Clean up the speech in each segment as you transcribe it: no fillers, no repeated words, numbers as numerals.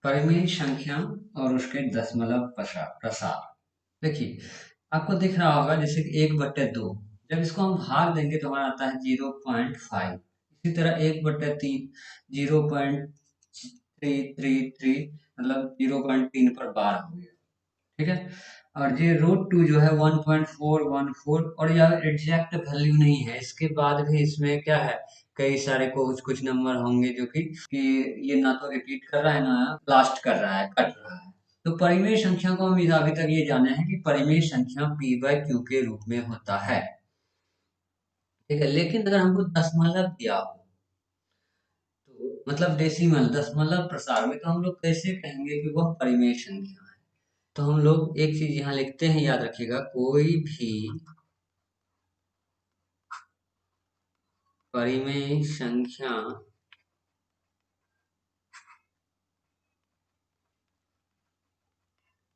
परिमेय संख्या और उसके दशमलव प्रसार। देखिए, आपको दिख रहा होगा जैसे कि 1/2, जब इसको हम भाग देंगे तो हमारा आता है 0.5। इसी तरह 1/3 0.333, मतलब 0.3 पर बार हो गया। ठीक है, और ये √2 जो है 1.414, और यह एग्जैक्ट वैल्यू नहीं है, इसके बाद भी इसमें क्या है, कई सारे कुछ कुछ नंबर होंगे जो कि ये ना तो रिपीट कर रहा है ना लास्ट कर रहा है, कट रहा है। तो परिमेय संख्या को हम अभी तक ये जाने हैं कि परिमेय संख्या p/q के रूप में होता है। ठीक है, लेकिन अगर हमको दशमलव दिया हो, तो मतलब डेसिमल दशमलव प्रसार में, तो हम लोग कैसे कहेंगे कि वह परिमेय संख्या है। तो हम लोग एक चीज यहाँ लिखते हैं, याद रखिएगा, कोई भी परिमेय संख्या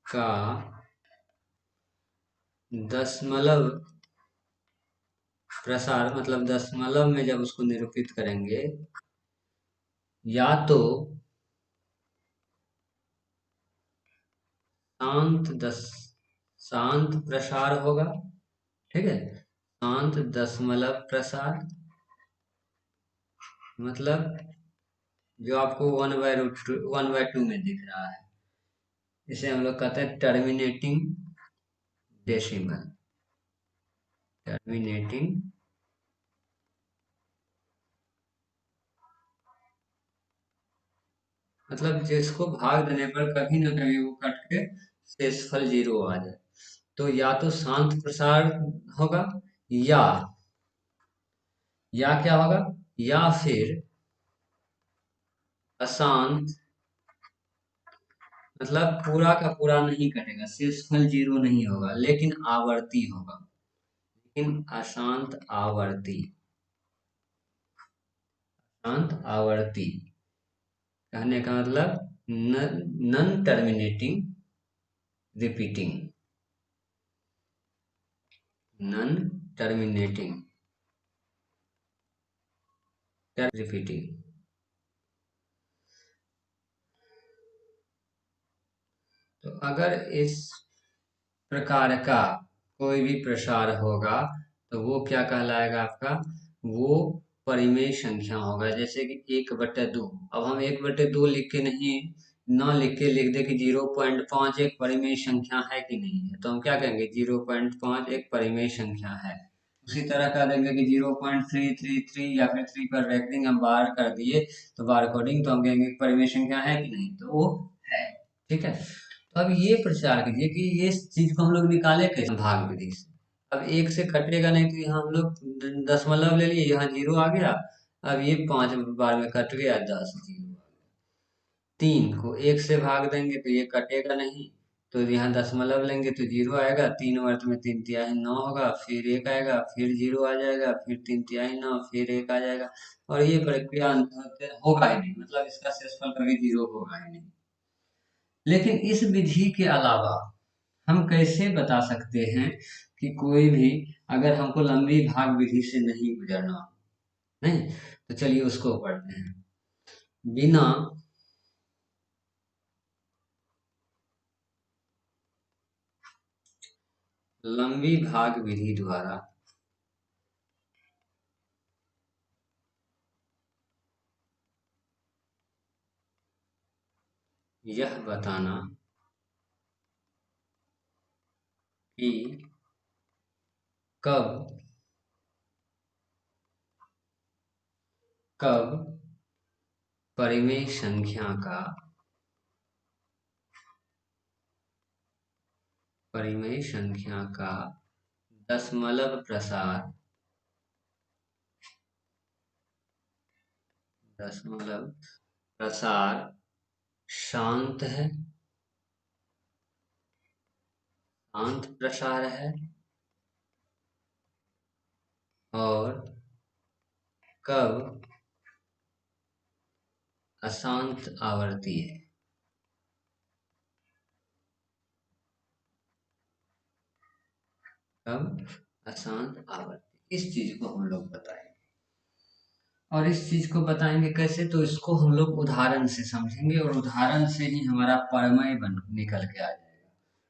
का दशमलव प्रसार, मतलब दशमलव में जब उसको निरूपित करेंगे, या तो शांत प्रसार होगा। ठीक है, शांत दशमलव प्रसार, मतलब जो आपको 1/2 में दिख रहा है, इसे हम लोग कहते हैं टर्मिनेटिंग डेसिमल। टर्मिनेटिंग मतलब जिसको भाग देने पर कभी ना कभी वो कट के शेषफल 0 आ जाए। तो या तो शांत प्रसार होगा, या क्या होगा, या फिर अशांत, मतलब पूरा का पूरा नहीं कटेगा, शेषफल 0 नहीं होगा, लेकिन आवर्ती होगा। लेकिन अशांत आवर्ती, शांत आवर्ती कहने का मतलब none terminating repeating, none terminating repeating. तो अगर इस प्रकार का कोई भी प्रसार होगा, तो वो क्या कहलाएगा आपका, वो परिमेय संख्या होगा। जैसे कि 1/2, अब हम 1/2 लिख के नहीं, ना लिख के लिख दे कि 0.5 एक परिमेय संख्या है कि नहीं है, तो हम क्या कहेंगे 0.5 एक परिमेय संख्या है। उसी तरह कह देंगे कि 0.333, या फिर 3 पर रख देंगे हम बार कर दिए, तो बार कोडिंग, तो हम कहेंगे परिमेय संख्या है कि नहीं, तो वो है। ठीक है, तो अब ये प्रचार कीजिए कि ये चीज को हम लोग निकाले कैसे भाग विधि से। अब 1 से कटेगा नहीं, तो यहाँ हम लोग दशमलव ले लिए, यहाँ 0 आ गया। अब ये 5 बार में कट गया, 10 0 आ गया। 3 को 1 से भाग देंगे तो ये कटेगा नहीं, तो यहाँ दशमलव लेंगे तो 0 आएगा। 3 वर्त में 3 तिहाई 9 होगा, फिर 1 आएगा, फिर 0 आ जाएगा, फिर 3 तिहाई 9, फिर 1 आ जाएगा। और ये प्रक्रिया होगा ही नहीं, मतलब इसका शेषफल कभी 0 होगा ही नहीं। लेकिन इस विधि के अलावा हम कैसे बता सकते हैं कि कोई भी, अगर हमको लंबी भाग विधि से नहीं गुजरना, नहीं, तो चलिए उसको पढ़ते हैं। बिना लंबी भाग विधि द्वारा यह बताना कि कब कब परिमेय संख्या का दशमलव प्रसार शांत है, शांत प्रसार है, और कब अशांत आवर्ती है। कब? अशांत आवर्ती। इस चीज को हम लोग बताएंगे, और इस चीज को बताएंगे कैसे, तो इसको हम लोग उदाहरण से समझेंगे, और उदाहरण से ही हमारा प्रमेय बन निकल के आ जाएगा।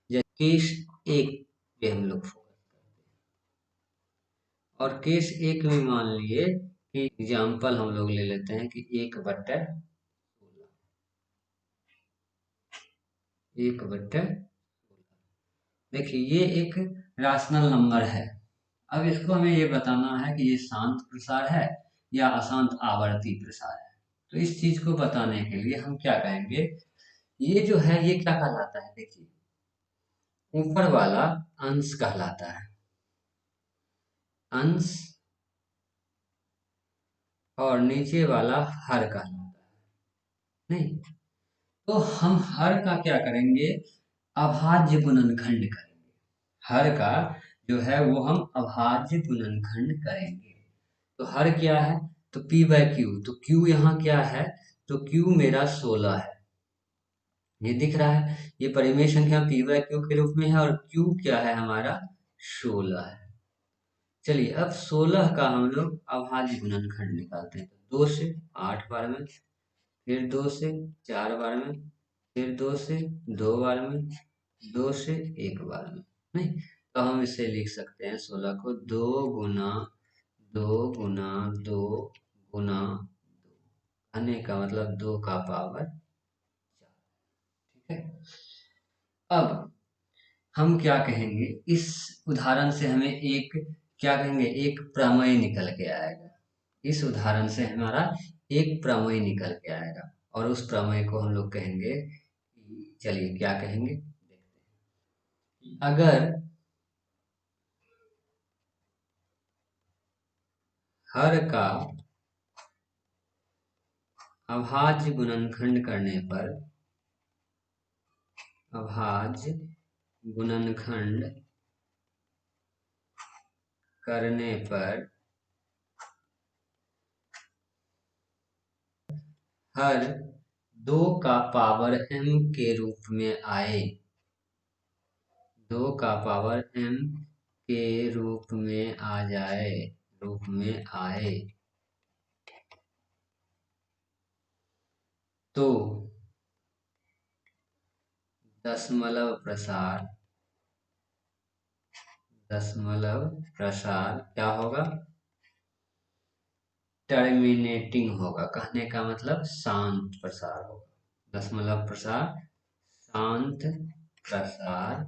जैसे केस एक पे हम लोग फोकस करते हैं, और केस एक में मान लिए कि एग्जाम्पल हम लोग ले लेते हैं कि 1/16, 1/16। देखिए ये एक राशनल नंबर है। अब इसको हमें ये बताना है कि ये शांत प्रसार है या अशांत आवर्ती प्रसार है। तो इस चीज को बताने के लिए हम क्या कहेंगे, ये जो है ये क्या कहलाता है, देखिए ऊपर वाला अंश कहलाता है, अंश, और नीचे वाला हर कहलाता है। नहीं, तो हम हर का क्या करेंगे, अभाज्य गुणनखंड करेंगे। हर का जो है वो हम अभाज्य गुणनखंड करेंगे। तो हर क्या है, तो p/q, तो q यहाँ क्या है, तो q मेरा 16 है, ये दिख रहा है। ये परिमेय संख्या p/q के रूप में है, और q क्या है हमारा, 16 है। चलिए अब 16 का हम लोग अभाज्य गुणनखंड निकालते हैं। तो 2 से 8 बार में, फिर 2 से 4 बार में, फिर 2 से 2 बार में, 2 से 1 बार में। नहीं, तो हम इसे लिख सकते हैं 16 को 2 गुना 2 कहने का मतलब 2 का पावर 4। ठीक है, अब हम क्या कहेंगे, इस उदाहरण से हमें एक क्या कहेंगे, एक प्रमेय निकल के आएगा। इस उदाहरण से हमारा एक प्रमेय निकल के आएगा, और उस प्रमेय को हम लोग कहेंगे, चलिए क्या कहेंगे देखते हैं। अगर हर का अभाज्य गुणनखंड करने पर, अभाज्य गुणनखंड करने पर हर 2 का पावर m के रूप में आए, 2 का पावर m के रूप में आ जाए, रूप में आए, तो दशमलव प्रसार, दशमलव प्रसार क्या होगा, टर्मिनेटिंग होगा। कहने का मतलब शांत प्रसार होगा। दशमलव प्रसार शांत प्रसार,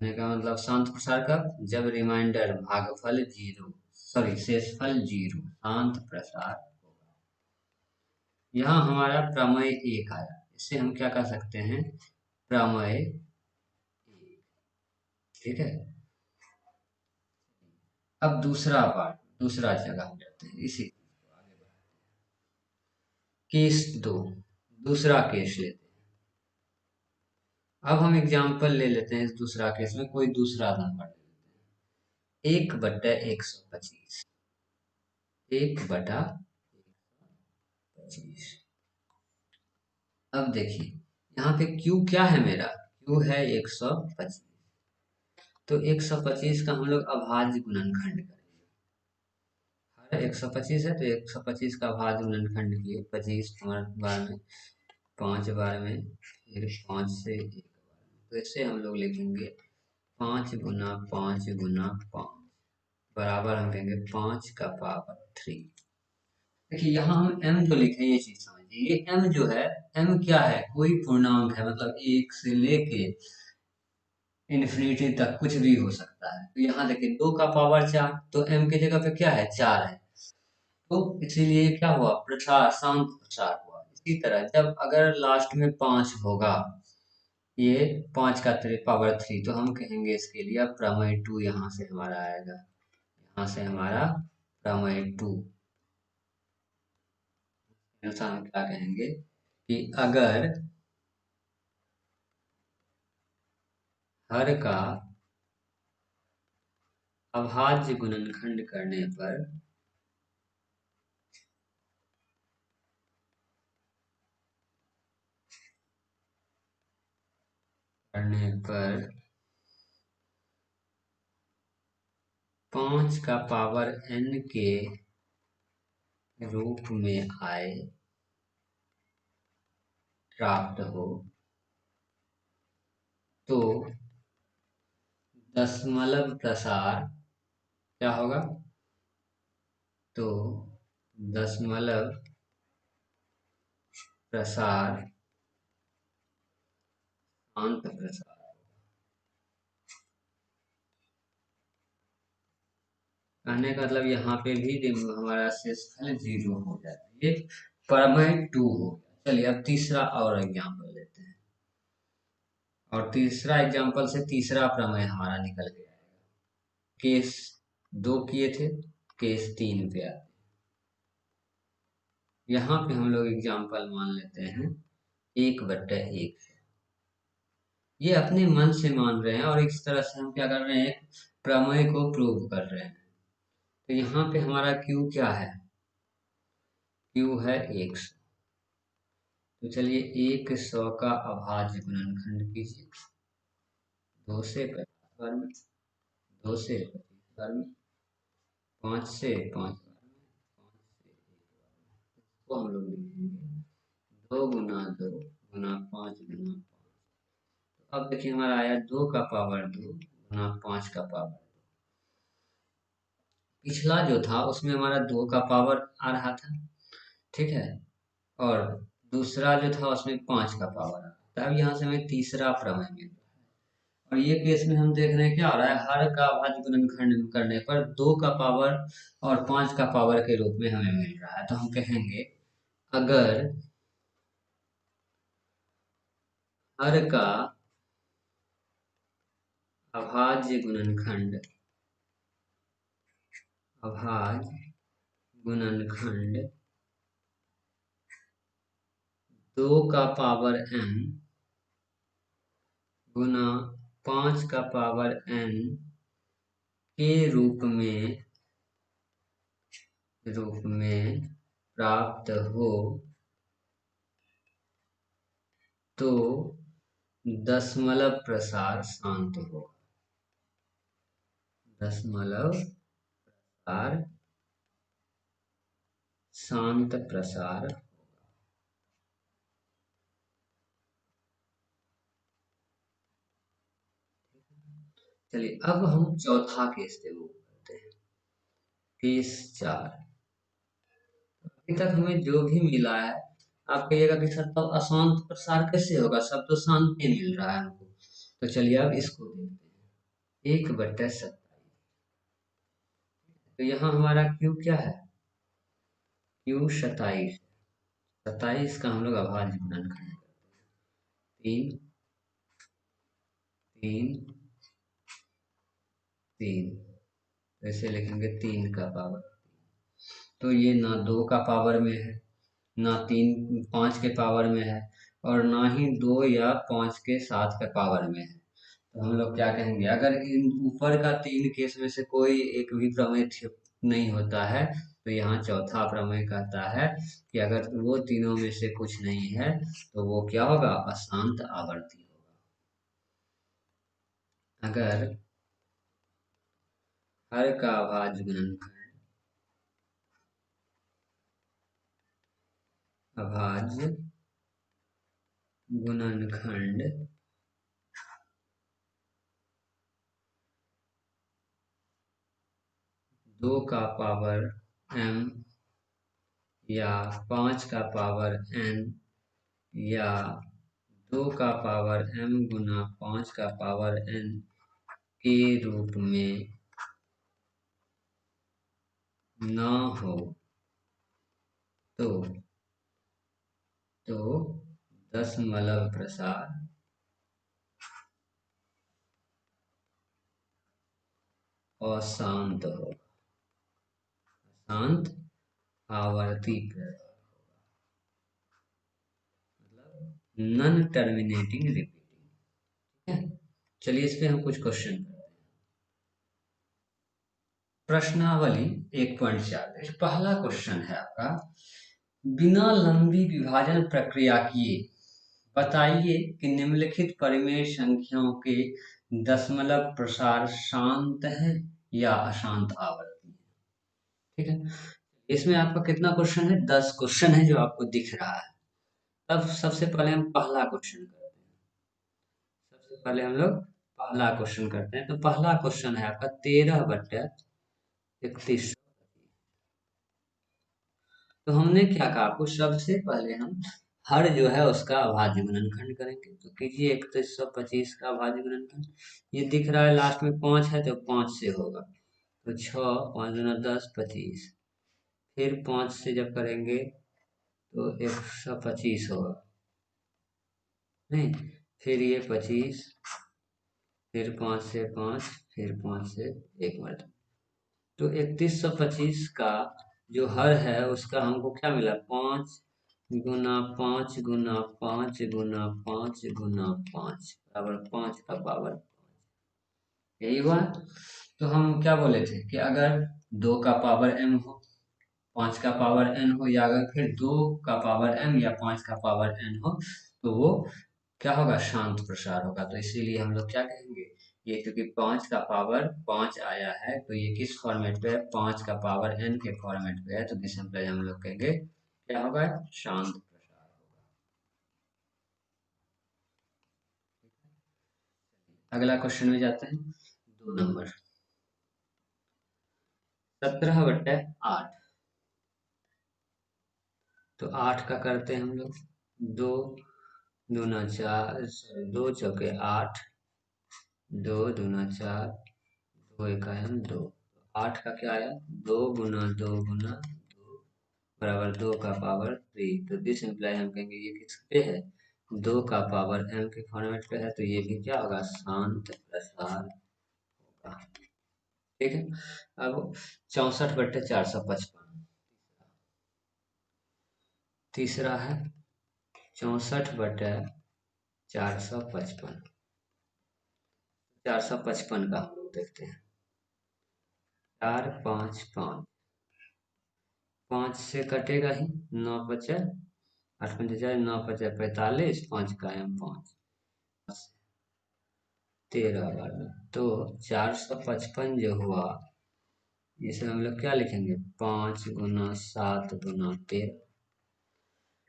कहने का मतलब शांत प्रसार कब, जब रिमाइंडर भागफल 0, सॉरी शेषफल 0, शांत प्रसार होगा। यहाँ हमारा प्रमेय 1 आया, इससे हम क्या कर सकते हैं, प्रमेय 1। ठीक है, अब दूसरा पार्ट, दूसरा जगह हम लेते हैं, इसी को आगे बढ़ाते हैं। केस 2, दूसरा केस लेते हैं। अब हम एग्जाम्पल ले लेते हैं, इस दूसरा केस में कोई दूसरा नंबर ले लेते हैं, 1/125, 1/125। अब देखिए यहाँ पे Q क्या है मेरा, Q है 125, तो 125 का हम लोग अभाज्य गुणनखंड करेंगे। हर 125 है, तो 125 का अभाज्य गुणनखंड किए, 25 बार में, 5 बार में, फिर 5 से 1 बार में, तो इससे हम लोग लिखेंगे 5 गुना 5 गुना 5 बराबर हम कहेंगे 5 का पावर 3। देखिए यहाँ हम m जो लिखे ये चीज समझिए, ये m जो है, m क्या है, कोई पूर्णांक है, मतलब 1 से लेके इन्फिनिटी तक कुछ भी हो सकता है। तो यहाँ देखिए 2 का पावर 4, तो m की जगह पे क्या है, 4 है, तो इसीलिए क्या हुआ, प्रसार, शांत प्रसार हुआ। इसी तरह जब अगर लास्ट में 5 होगा, ये 5 का पावर 3, तो हम कहेंगे इसके लिए अब प्रमेय 2 यहाँ से हमारा आएगा, यहाँ से हमारा प्रमेय 2। अनुसार हम क्या कहेंगे कि अगर हर का अभाज्य गुणनखंड करने पर 5 का पावर n के रूप में आए, प्राप्त हो, तो दशमलव प्रसार क्या होगा? तो दशमलव प्रसार शांत प्रसार। कहने का मतलब यहाँ पे भी हमारा शेषफल 0 हो जाता है। ये प्रमेय 2 हो गया। चलिए अब तीसरा और एग्जाम्पल लेते हैं, और तीसरा एग्जाम्पल से तीसरा प्रमेय हमारा निकल गया है। केस 2 किए थे, केस 3 पे आते हैं। यहाँ पे हम लोग एग्जाम्पल मान लेते हैं 1/1। ये अपने मन से मान रहे हैं और इस तरह से हम क्या कर रहे हैं, एक प्रमेय को प्रूव कर रहे हैं। तो यहाँ पे हमारा Q क्या है? Q है 100। तो चलिए 100 का अभाज्य गुणनखंड कीजिए। 2 से 50 बार में, 2 से 25 बार में, 5 से 5 बार में, 5 से 1 बार में। इसको हम लोग लिखेंगे 2 गुना 2 गुना 5 गुना 5। अब देखिए हमारा आया 2 का पावर 2 गुना 5 का पावर 2। पिछला जो था उसमें हमारा 2 का पावर आ रहा था, ठीक है, और दूसरा जो था उसमें 5 का पावर आ रहा था। अब यहाँ से हमें तीसरा प्रमेय मिल रहा है, और ये केस में हम देख रहे हैं क्या हो रहा है, हर का अभाज्य गुणनखंड करने पर 2 का पावर और 5 का पावर के रूप में हमें मिल रहा है। तो हम कहेंगे अगर हर का अभाज्य गुणनखंड गुणनखंड 2 का पावर n गुना 5 का पावर n के रूप में प्राप्त हो, तो दशमलव प्रसार शांत होगा। दशमलव प्रसार शांत प्रसार। चलिए अब हम चौथा केस देखो करते हैं, केस 4। अभी तक हमें जो भी मिला है, आप कहिएगा कि सर तब अशांत प्रसार कैसे होगा, सब तो शांत ही मिल रहा है हमको। तो चलिए अब इसको देखते हैं, 1/27। तो यहाँ हमारा Q क्या है? Q 27। 27 का हम लोग अभाज्य गुणनखंड करते हैं। 3 3 3, ऐसे लिखेंगे 3 का पावर। तो ये ना 2 का पावर में है, ना 3 5 के पावर में है, और ना ही 2 या 5 के 7 के पावर में है। तो हम लोग क्या कहेंगे, अगर इन ऊपर का 3 केस में से कोई एक भी प्रमेय नहीं होता है, तो यहाँ चौथा प्रमेय कहता है कि अगर वो तीनों में से कुछ नहीं है तो वो क्या होगा, अशांत आवर्ती होगा। अगर हर का अभाज्य गुणनखंड 2 का पावर m या 5 का पावर n या 2 का पावर m गुना 5 का पावर n के रूप में ना हो, तो दशमलव प्रसार अशांत हो, शांत आवर्ती प्रसार, मतलब नॉन टर्मिनेटिंग रिपीटिंग। ठीक है, चलिए इस पे हम कुछ क्वेश्चन करते हैं। प्रश्नावली 1.4। पहला क्वेश्चन है आपका, बिना लंबी विभाजन प्रक्रिया किए बताइए कि निम्नलिखित परिमेय संख्याओं के दशमलव प्रसार शांत है या अशांत आवर्ती है। ठीक है, इसमें आपका कितना क्वेश्चन है? 10 क्वेश्चन है जो आपको दिख रहा है। अब सबसे पहले हम पहला क्वेश्चन करते हैं। सबसे पहले हम लोग पहला क्वेश्चन करते हैं। तो पहला क्वेश्चन है आपका 13/31। तो हमने क्या कहा आपको? सबसे पहले हम हर जो है उसका अभाज्य गुणनखंड करेंगे। तो कीजिए 3125 का अभाज्य गुणनखंड। ये दिख रहा है लास्ट में 5 है तो 5 से होगा। तो 6 5 दूना 10 25। फिर 5 से जब करेंगे तो 125 होगा, नहीं? फिर ये 25, फिर 5 से 5, फिर 5 से 1 मरतबा। तो 3125 का जो हर है उसका हमको क्या मिला? 5 गुना 5 गुना 5 गुना 5 गुना 5 बराबर 5 का पावर। यही हुआ। तो हम क्या बोले थे कि अगर 2 का पावर m हो, 5 का पावर n हो, या अगर फिर 2 का पावर m या 5 का पावर n हो, तो वो क्या होगा? शांत प्रसार होगा। तो इसीलिए हम लोग क्या कहेंगे? ये क्योंकि 5 का पावर 5 आया है तो ये किस फॉर्मेट पे है? 5 का पावर n के फॉर्मेट पे है। तो दिस सिंपल हम लोग कहेंगे क्या होगा? शांत प्रसार होगा। अगला क्वेश्चन में जाते हैं। 2 नंबर 17/8। तो 8 का करते हैं हम लोग। 2 दूना 4, 2 चौके 8, 2 दूना 4, 2 इकाई 2। 8 का क्या आया? 2 गुना 2 गुना 2 बराबर 2 का पावर 3। तो दिस इम्प्लाई हम कहेंगे ये किस पे है? 2 का पावर m के फॉर्मेट पे है। तो ये भी क्या होगा? शांत प्रसार होगा। ठीक है। अब 64/455 तीसरा है। 64/455। 455 का हम लोग देखते हैं। 4 5 5, 5 से कटेगा ही, 9 बचे 8 पंचे 4, 9 बचे 45, 5 का m 5, 13 बार में। तो 455 जो हुआ इसे हम लोग क्या लिखेंगे? 5 गुना 7 गुना 13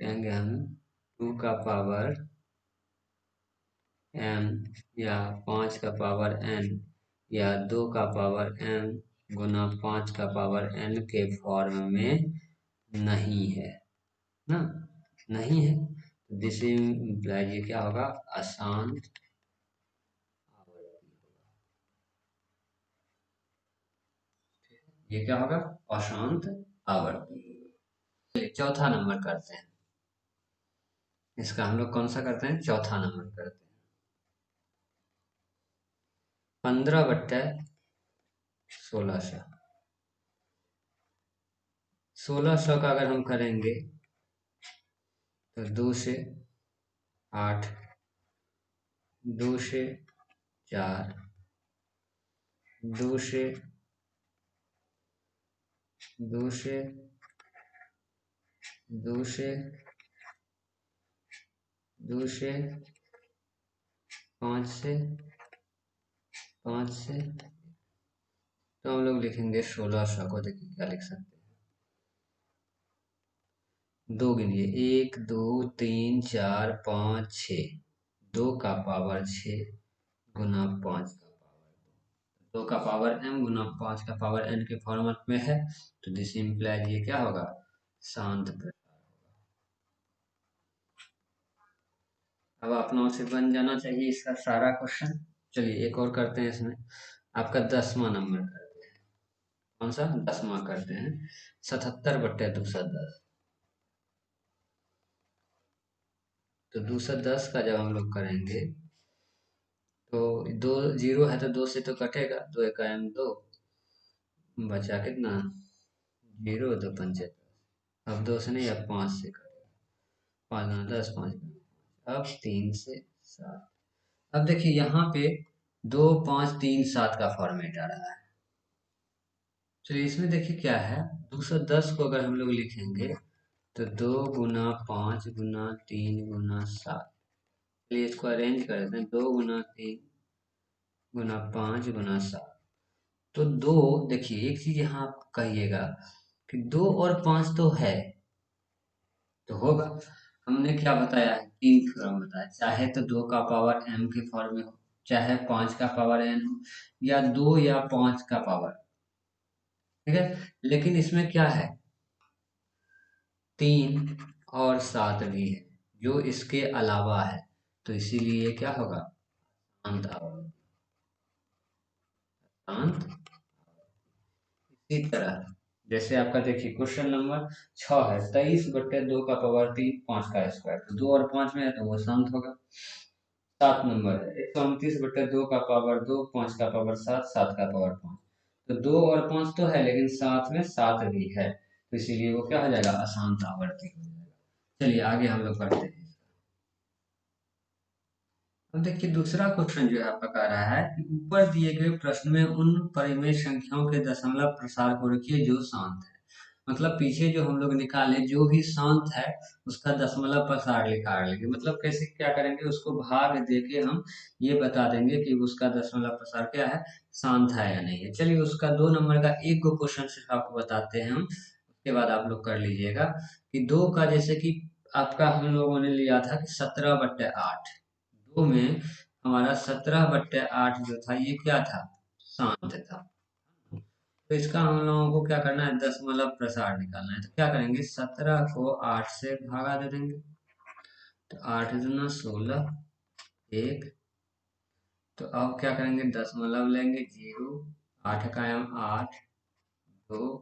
कहेंगे हम। 2 का पावर m या 5 का पावर n या 2 का पावर m गुना 5 का पावर n के फॉर्म में नहीं है ना? नहीं है। दिस इम्प्लाइज ये क्या होगा? अशांत आवर्ती। ये क्या होगा? अशांत आवर्ती। चलिए चौथा नंबर करते हैं। इसका हम लोग कौन सा करते हैं? चौथा नंबर करते हैं। 15/1600। 1600 का अगर हम करेंगे तो 2 से 8, 2 से 4, 2 से 2 से 2 से 2 से 5 से 5 से। तो हम लोग लिखेंगे 1600 को। देखिए क्या लिख सकते हैं। 2 गिनिए, 1 2 3 4 5 6। 2 का पावर 6 गुना 5 का पावर 2 का पावर m गुना 5 का पावर n के फॉर्मेट में है। तो दिस इम्प्लाइज ये क्या होगा? शांत प्रसार। अब अपनों से बन जाना चाहिए इसका सारा क्वेश्चन। चलिए एक और करते हैं इसमें। आपका 10वां नंबर करते हैं। कौन सा? 10वां करते हैं। 77/210। तो 210 का जब हम लोग करेंगे तो 2 जीरो है तो 2 से तो कटेगा। 2 इकाई 2 बचा कितना? 0 2 पंचे 10। अब 2 से नहीं, अब 5 से कटेगा। 5 9 10, 5 अब 3 से 7। अब देखिए यहाँ पे 2 5 3 7 का फॉर्मेट आ रहा है। चलिए इसमें देखिए क्या है। 210 को अगर हम लोग लिखेंगे तो 2 गुना 5 गुना 3 गुना 7। चलिए इसको अरेंज कर देते हैं। 2 गुना 3 गुना 5 गुना 7। तो दो, देखिए एक चीज यहाँ आप कहिएगा कि 2 और 5 तो है, तो होगा। हमने क्या बताया है, 3 थ्योरम बताया, चाहे तो 2 का पावर m के फॉर्म में हो, चाहे 5 का पावर n हो, या 2 या 5 का पावर, ठीक है। लेकिन इसमें क्या है, 3 और 7 भी है जो इसके अलावा है, तो इसीलिए ये क्या होगा, शांत आवर्त। शांत। इसी तरह जैसे आपका देखिए क्वेश्चन नंबर 6 है, 23/2 का पावर 3 5 का स्क्वायर, तो 2 और 5 में है तो वो शांत होगा। 7 नंबर है, 129/2 का पावर 2 5 का पावर 7 7 का पावर 5, तो 2 और 5 तो है लेकिन साथ में 7 भी है, तो इसीलिए वो क्या हो जाएगा, अशांत आवर्ती हो जाएगा। चलिए आगे हम लोग बढ़ते हैं। अब देखिए दूसरा क्वेश्चन जो है आपका कह रहा है कि ऊपर दिए गए प्रश्न में उन परिमेय संख्याओं के दशमलव प्रसार को रखिए जो शांत है। मतलब पीछे जो हम लोग निकाले जो भी शांत है उसका दशमलव प्रसार निकाल लेंगे, मतलब कैसे क्या करेंगे, उसको भाग दे के हम ये बता देंगे कि उसका दशमलव प्रसार क्या है, शांत है या नहीं है। चलिए उसका 2 नंबर का एक गो क्वेश्चन सिर्फ आपको बताते हैं हम, उसके बाद आप लोग कर लीजिएगा। कि 2 का जैसे कि आपका हम लोगों ने लिया था कि 17/8, 2 में हमारा 17/8 जो था ये क्या था, शांत था। तो इसका हम लोगों को क्या करना है, दशमलव प्रसार निकालना है, तो क्या करेंगे, 17 को 8 से भागा दे देंगे, तो 8 दूना 16, 1। तो अब क्या करेंगे, दशमलव लेंगे 0, 8 का 8, 2,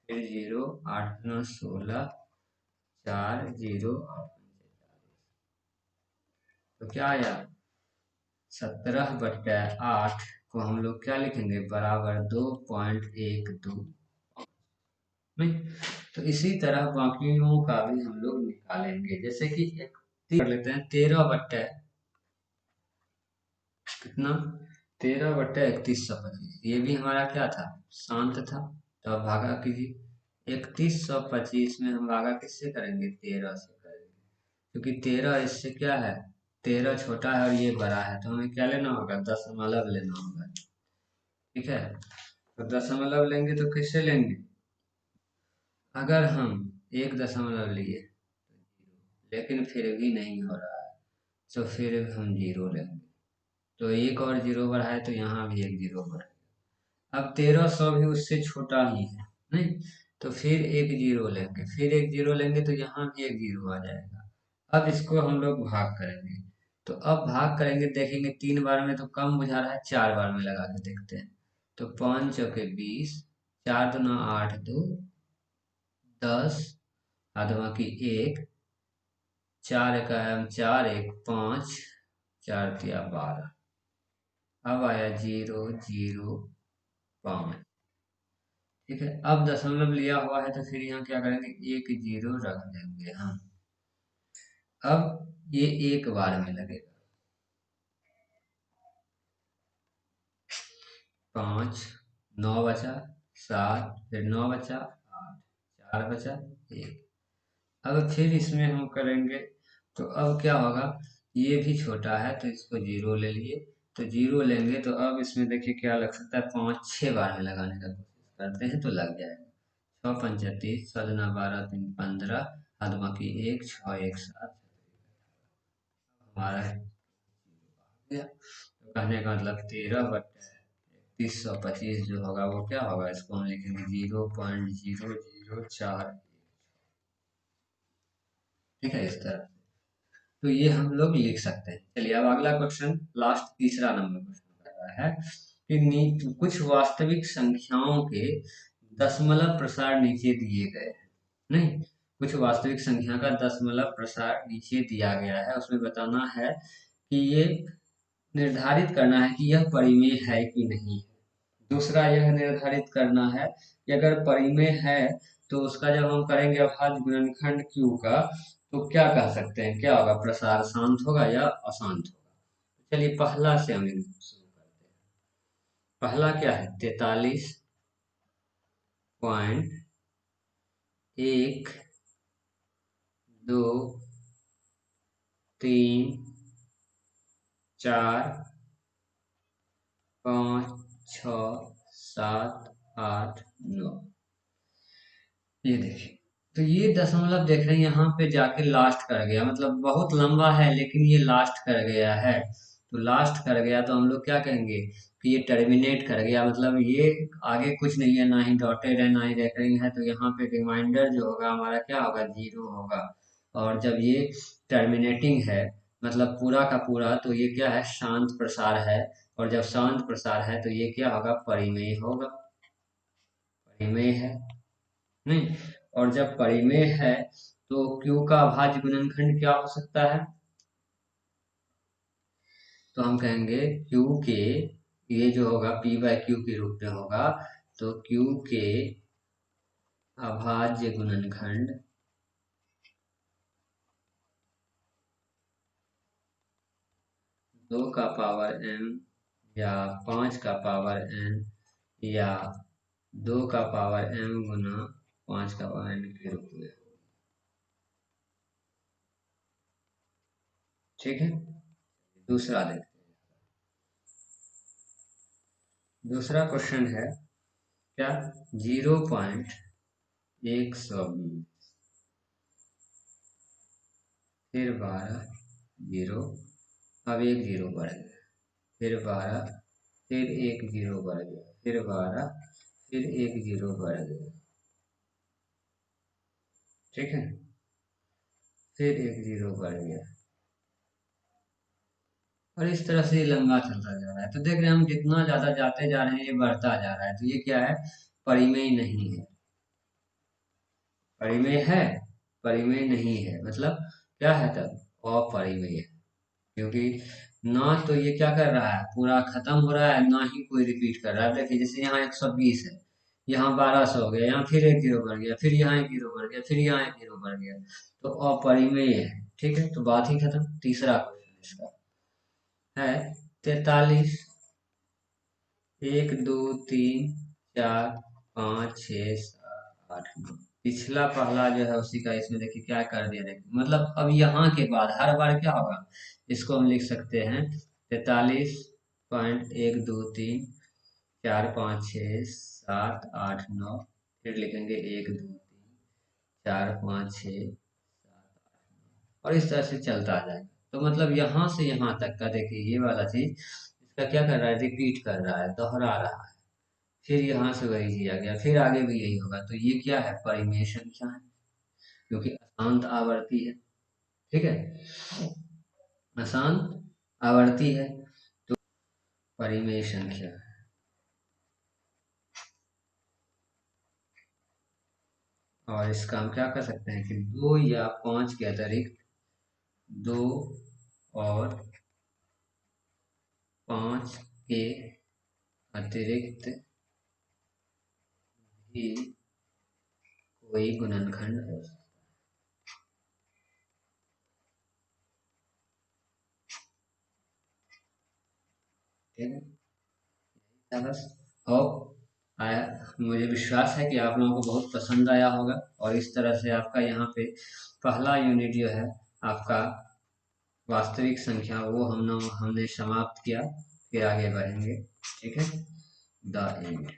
फिर 0, 8 दूना 16, 4, 0, तो क्या आया, 17/8 को हम लोग क्या लिखेंगे, बराबर 2.12। नहीं, तो इसी तरह बाकियों का भी हम लोग निकालेंगे, जैसे कि एक कर लेते हैं, 13/कितना, 13/3125, ये भी हमारा क्या था, शांत था। तो अब भागा कीजिए, 3125 में हम भागा किससे करेंगे, 13 से करेंगे, क्योंकि 13 इससे क्या है, 13 छोटा है और ये बड़ा है, तो हमें क्या लेना होगा, दशमलव लेना होगा, ठीक है। तो दशमलव लेंगे तो किससे लेंगे, अगर हम 1 दशमलव लिए लेकिन फिर भी नहीं हो रहा है, तो फिर हम 0 लेंगे, तो एक और 0 बढ़ाए तो यहाँ भी एक 0 बढ़ाए। अब 1300 भी उससे छोटा ही है, नहीं, तो फिर एक 0 लेंगे, फिर एक 0 लेंगे तो यहाँ भी एक 0 आ जाएगा। अब इसको हम लोग भाग करेंगे, तो अब भाग करेंगे, देखेंगे 3 बार में तो कम बुझा रहा है, 4 बार में लगा के देखते हैं। तो 5 चौके 20, 4 दूना 8, 2, 10, आधवा की 1, 4 1 5, 4 तिया 12, अब आया 0 0 5, ठीक है। अब दशमलव लिया हुआ है तो फिर यहाँ क्या करेंगे, एक 0 रख देंगे हम। अब ये एक बार में लगेगा, 5, 9 बचा, 7, फिर 9 बचा 8, 4 बचा 1। अब फिर इसमें हम करेंगे, तो अब क्या होगा, ये भी छोटा है तो इसको 0 ले लिए, तो 0 लेंगे तो अब इसमें देखिए क्या लग सकता है, 5 6 बार में लगाने का कोशिश करते हैं तो लग जाएगा। 6 पंचा 30, 6 दूना 12, 3 15, हाथ बाकी 1, 6 1 7, हमारा गया। तो कहने का मतलब 13/3125 जो होगा वो क्या होगा, इसको हम लिखेंगे 0.0004, ठीक है, इस तरह। तो ये हम लोग लिख सकते हैं। चलिए अब अगला क्वेश्चन, लास्ट तीसरा नंबर क्वेश्चन कर रहा है कि कुछ वास्तविक संख्याओं के दशमलव प्रसार नीचे दिए गए हैं, नहीं, कुछ वास्तविक संख्या का दशमलव प्रसार नीचे दिया गया है, उसमें बताना है कि ये निर्धारित करना है कि यह परिमेय है कि नहीं है। दूसरा यह निर्धारित करना है कि अगर परिमेय है तो उसका जब हम करेंगे अभाज्य गुणनखंड क्यू का, तो क्या कह सकते हैं, क्या होगा, प्रसार शांत होगा या अशांत होगा। चलिए पहला से हम शुरू करते हैं। पहला क्या है, 43.1 2 3 4 5 6 7 8 9। ये देखिए, तो ये दशमलव देख रहे हैं यहाँ पे जाके लास्ट कर गया, मतलब बहुत लंबा है लेकिन ये लास्ट कर गया है। तो लास्ट कर गया तो हम लोग क्या कहेंगे कि ये टर्मिनेट कर गया, मतलब ये आगे कुछ नहीं है, ना ही डॉटेड है ना ही रेकरिंग है, तो यहाँ पे रिमाइंडर जो होगा हमारा क्या होगा, 0 होगा। और जब ये टर्मिनेटिंग है मतलब पूरा का पूरा, तो ये क्या है, शांत प्रसार है। और जब शांत प्रसार है तो ये क्या होगा, परिमेय होगा। परिमेय है नहीं। और जब परिमेय है तो Q का अभाज्य गुणनखंड क्या हो सकता है, तो हम कहेंगे Q के, ये जो होगा P बाय Q के रूप में होगा, तो Q के अभाज्य गुणनखंड 2 का पावर m या 5 का पावर n या 2 का पावर m गुना 5 का पावर n के रूप में। ठीक है, दूसरा देखते हैं। दूसरा क्वेश्चन है क्या, 0.120, फिर 12 जीरो, अब एक जीरो बढ़ गया, फिर 12, फिर एक जीरो बढ़ गया, फिर 12, फिर एक जीरो बढ़ गया। ठीक है, फिर एक जीरो बढ़ गया, और इस तरह से ये लंबा चलता जा रहा है। तो देख रहे हैं हम, जितना ज्यादा जाते जा रहे हैं ये बढ़ता जा रहा है। तो ये क्या है, परिमेय नहीं है। परिमेय है, परिमेय नहीं है, मतलब क्या है तब, अपरिमेय है। क्योंकि ना तो ये क्या कर रहा है, पूरा खत्म हो रहा है, ना ही कोई रिपीट कर रहा है। देखिए जैसे यहाँ 120 है, यहाँ 1200 हो गया, यहाँ फिर एक जीरो बढ़ गया, फिर यहाँ एक जीरो बढ़ गया, फिर यहाँ एक जीरो बढ़ गया, तो अपरिमेय है। ठीक है, तो बात ही खत्म। तीसरा क्वेश्चन इसका है 43, 1 2 3 4 5 6 7 8 9। पिछला पहला जो है उसी का इसमें देखिए क्या कर दिया, देखिए मतलब अब यहाँ के बाद हर बार क्या होगा, इसको हम लिख सकते हैं 43.1 2 3 4 5 6 7 8 9, फिर लिखेंगे 1 2 3 4 5 6 7 8 9, और इस तरह से चलता जाएगा। तो मतलब यहाँ से यहाँ तक का देखिए ये वाला चीज इसका क्या कर रहा है, रिपीट कर रहा है, दोहरा रहा है। फिर यहाँ से वही चीज आ गया, फिर आगे भी यही होगा। तो ये क्या है, परिमेय संख्या है, क्योंकि अशांत आवर्ती है। ठीक है, अशांत आवर्ती है, परिमेय संख्या है। और इसका हम क्या कर सकते हैं कि 2 या 5 के अतिरिक्त, 2 और 5 के अतिरिक्त भी कोई गुणनखंड हो सकता है। ठीक है बस। और आया, मुझे विश्वास है कि आप लोगों को बहुत पसंद आया होगा, और इस तरह से आपका यहाँ पे पहला यूनिट जो है आपका वास्तविक संख्या वो हमने समाप्त किया। फिर आगे बढ़ेंगे। ठीक है, द एंड।